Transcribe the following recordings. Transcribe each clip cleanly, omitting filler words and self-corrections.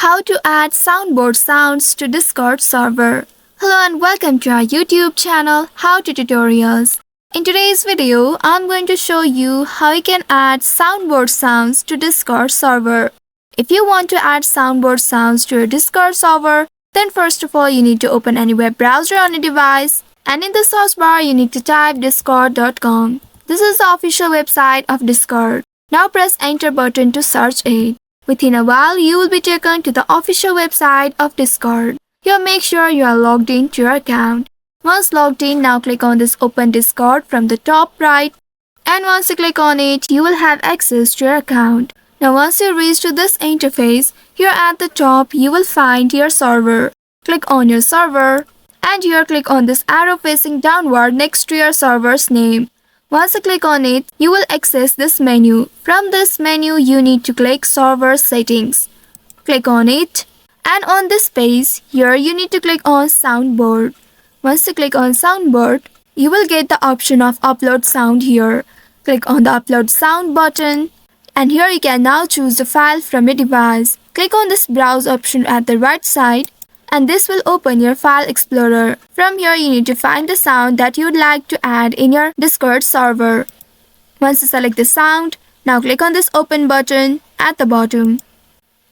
How to add soundboard sounds to Discord server. Hello and welcome to our YouTube channel How to Tutorials. In today's video, I'm going to show you how you can add soundboard sounds to Discord server. If you want to add soundboard sounds to your Discord server, then first of all you need to open any web browser on your device, and in the search bar you need to type discord.com. This is the official website of Discord. Now press enter button to search it. Within a while, you will be taken to the official website of Discord. Here, make sure you are logged in to your account. Once logged in, now click on this Open Discord from the top right. And once you click on it, you will have access to your account. Now once you reach to this interface, here at the top, you will find your server. Click on your server. And here click on this arrow facing downward next to your server's name. Once you click on it, you will access this menu. From this menu, you need to click Server Settings. Click on it. And on this page, here you need to click on Soundboard. Once you click on Soundboard, you will get the option of Upload Sound here. Click on the Upload Sound button. And here you can now choose the file from your device. Click on this Browse option at the right side. And this will open your file explorer. From here you need to find the sound that you would like to add in your Discord server. Once you select the sound, now click on this open button at the bottom.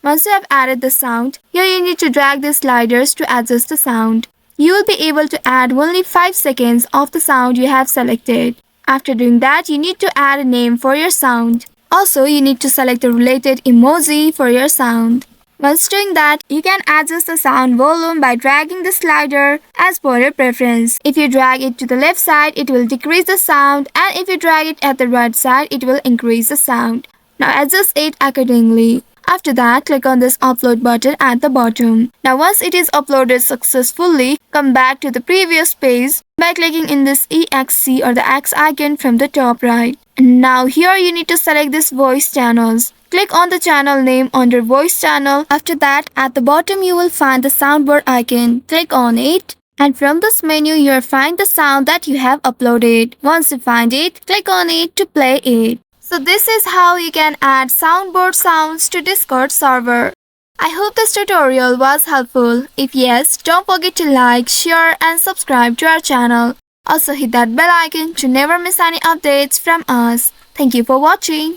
Once you have added the sound, here you need to drag the sliders to adjust the sound. You will be able to add only 5 seconds of the sound you have selected. After doing that, you need to add a name for your sound. Also, you need to select a related emoji for your sound. Once doing that, you can adjust the sound volume by dragging the slider as per your preference. If you drag it to the left side, it will decrease the sound, and if you drag it at the right side, it will increase the sound. Now adjust it accordingly. After that, click on this upload button at the bottom. Now once it is uploaded successfully, come back to the previous page by clicking in this EXE or the X icon from the top right. And now here you need to select this voice channels. Click on the channel name under voice channel. After that, at the bottom you will find the soundboard icon. Click on it. And from this menu, you will find the sound that you have uploaded. Once you find it, click on it to play it. So this is how you can add soundboard sounds to Discord server. I hope this tutorial was helpful. If yes, don't forget to like, share and subscribe to our channel. Also hit that bell icon to never miss any updates from us. Thank you for watching.